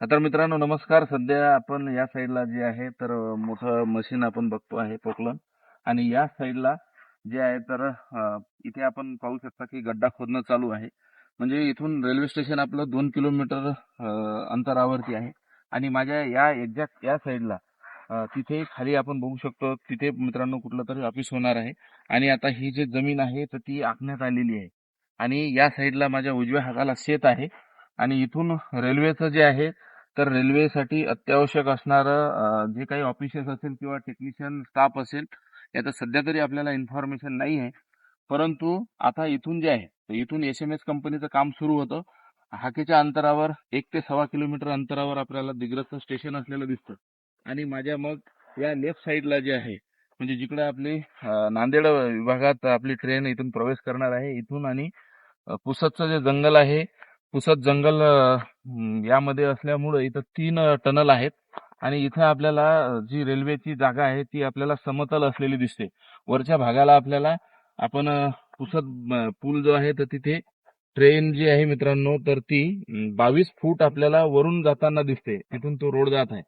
तर मित्रांनो नमस्कार. सध्या आपण या साईडला जे आहे तर मोठं मशीन आपण बघतो आहे पोकलन. आणि या साईडला जे आहे तर इथे आपण पाहू शकता की गड्डा खोदणं चालू आहे. म्हणजे इथून रेल्वे स्टेशन आपलं 2 किलोमीटर अंतरावरती आहे. आणि माझ्या या एक्झॅक्ट या साईडला तिथे खाली आपण बघू शकतो, तिथे मित्रांनो कुठलं तरी ऑफिस होणार आहे. आणि आता ही जी जमीन आहे तर ती आखण्यात आलेली आहे. आणि या साईडला माझ्या उजव्या हाताला शेत आहे. आणि इथून रेल्वेचं जे आहे तर रेल्वेसाठी अत्यावश्यक असणारं जे काही ऑफिसेस असेल किंवा टेक्निशियन स्टाफ असेल, याचं सध्या तरी आपल्याला इन्फॉर्मेशन नाही आहे. परंतु आता इथून जे आहे तर इथून SMS कंपनीचं काम सुरू होतं. हाकेच्या अंतरावर 1 ते 1.25 किलोमीटर अंतरावर आपल्याला दिग्रसचं स्टेशन असलेलं दिसतं. आणि माझ्या मग या लेफ्ट साईडला जे आहे म्हणजे जिकडे आपली नांदेड विभागात आपली ट्रेन इथून प्रवेश करणार आहे इथून. आणि पुसदचं जे जंगल आहे, पुसद जंगल यामध्ये असल्यामुळे इथं 3 टनल आहेत. आणि इथं आपल्याला जी रेल्वेची जागा आहे ती आपल्याला समतल असलेली दिसते. वरच्या भागाला आपल्याला आपण पुसद पूल जो आहे तर तिथे ट्रेन जी आहे मित्रांनो तर ती 22 फूट आपल्याला वरून जाताना दिसते. तिथून तो रोड जात आहे.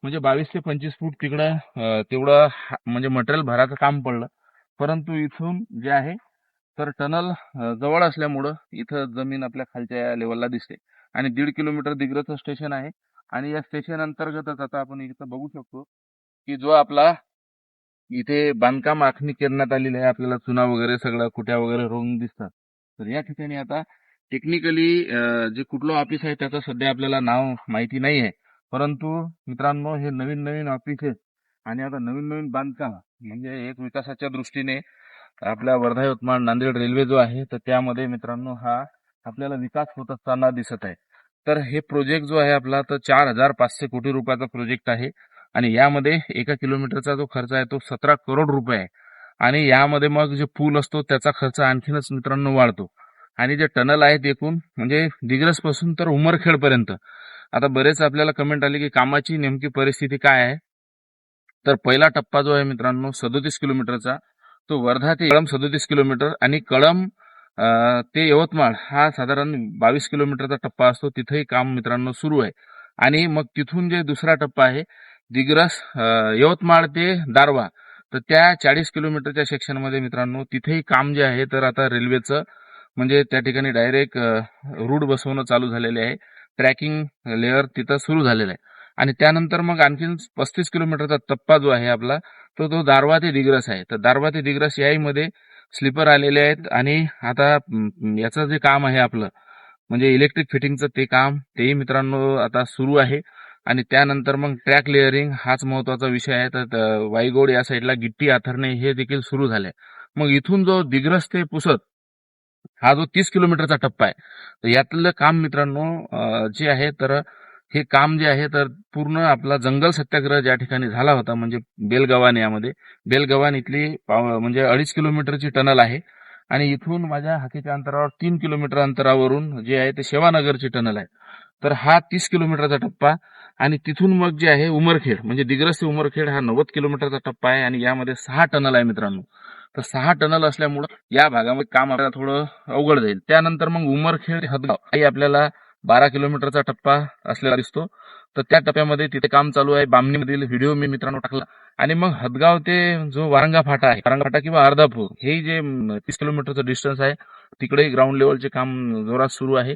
म्हणजे 22 ते 25 फूट तिकडं तेवढं म्हणजे मटेरियल भराचं काम पडलं. परंतु इथून जे आहे तर टनल जवळ असल्यामुळं इथं जमीन आपल्या खालच्या लेवलला दिसते. आणि 1.5 किलोमीटर दिग्रसचं स्टेशन आहे. आणि या स्टेशन अंतर्गतच आता आपण इथं बघू शकतो की जो आपला इथे बांधकाम आखणी करण्यात आलेली आहे. आपल्याला चुना वगैरे सगळं कुट्या वगैरे रोवून दिसतात. तर या ठिकाणी आता टेक्निकली जे कुठलं ऑफिस आहे त्याचं सध्या आपल्याला नाव माहिती नाही आहे. परंतु मित्रांनो हे नवीन नवीन ऑफिसेस आणि आता नवीन नवीन बांधकाम म्हणजे एक विकासाच्या दृष्टीने आपल्या वर्धा यवतमाळ नांदेड रेल्वे जो आहे तर त्यामध्ये मित्रांनो हा आपल्याला विकास होत असताना दिसत आहे. तर हे प्रोजेक्ट जो आहे आपला तर 4,500 कोटी रुपयाचा प्रोजेक्ट आहे. आणि यामध्ये 1 किलोमीटरचा जो खर्च आहे तो 17 करोड रुपये आहे. आणि यामध्ये मग जे पूल असतो त्याचा खर्च आणखीनच मित्रांनो वाढतो. आणि जे टनल आहेत एकूण म्हणजे दिग्रस पासून तर उमरखेड पर्यंत. आता बरेच आपल्याला कमेंट आली की कामाची नेमकी परिस्थिती काय आहे. तर पहिला टप्पा जो आहे मित्रांनो 37 किलोमीटरचा, तो वर्धा ते कळंब 37 किलोमीटर. आणि कळंब ते यवतमाळ हा साधारण 22 किलोमीटरचा टप्पा असतो. तिथेही काम मित्रांनो सुरू आहे. आणि मग तिथून जे दुसरा टप्पा आहे दिग्रस यवतमाळ ते दारवा, तर त्या 40 किलोमीटरच्या सेक्शनमध्ये मित्रांनो तिथेही काम जे आहे तर आता रेल्वेचं म्हणजे त्या ठिकाणी डायरेक्ट रूट बसवणं चालू झालेले आहे. ट्रॅकिंग लेअर तिथं सुरू झालेलं आहे. आणि त्यानंतर मग आणखीन 35 किलोमीटरचा टप्पा जो आहे आपला तो दारवा ते दिग्रस आहे. तर दारवा ते दिग्रस याही स्लीपर आलेले आहेत. आणि आता याचं जे काम आहे आपलं म्हणजे इलेक्ट्रिक फिटिंगचं ते काम तेही मित्रांनो आता सुरू आहे. आणि त्यानंतर मग ट्रॅक लेअरिंग हाच महत्वाचा विषय आहे. तर वाईगोड या साईडला गिट्टी आथरणे हे देखील सुरू झाले. मग इथून जो दिग्रस ते पुसद हा जो 30 किलोमीटरचा टप्पा आहे तर यातलं काम मित्रांनो जे आहे तर हे काम जे आहे तर पूर्ण आपला जंगल सत्याग्रह ज्या ठिकाणी झाला होता म्हणजे बेलगव्हाण यामध्ये बेलगव्हाण इथली म्हणजे 2.5 किलोमीटरची टनल आहे. आणि इथून माझ्या हाकेच्या अंतरावर 3 किलोमीटर अंतरावरून जे आहे ते शेवानगरची टनल आहे. तर हा 30 किलोमीटरचा टप्पा. आणि तिथून मग जे आहे उमरखेड म्हणजे दिग्रस ते उमरखेड हा 90 किलोमीटरचा टप्पा आहे. आणि यामध्ये 6 टनल आहे मित्रांनो. तर 6 टनल असल्यामुळं या भागामध्ये काम आपल्याला थोडं अवघड जाईल. त्यानंतर मग उमरखेड हदगाव ही आपल्याला 12 किलोमीटरचा टप्पा असलेला दिसतो. तर त्या टप्प्यामध्ये तिथे काम चालू आहे. बामणीमधील व्हिडिओ मी मित्रांनो टाकला. आणि मग हदगाव ते जो वारंगा फाटा आहे, वारंगा फाटा किंवा अर्धापूर हे जे 30 किलोमीटरचं डिस्टन्स आहे तिकडेही ग्राउंड लेवलचे काम जोरात सुरू आहे.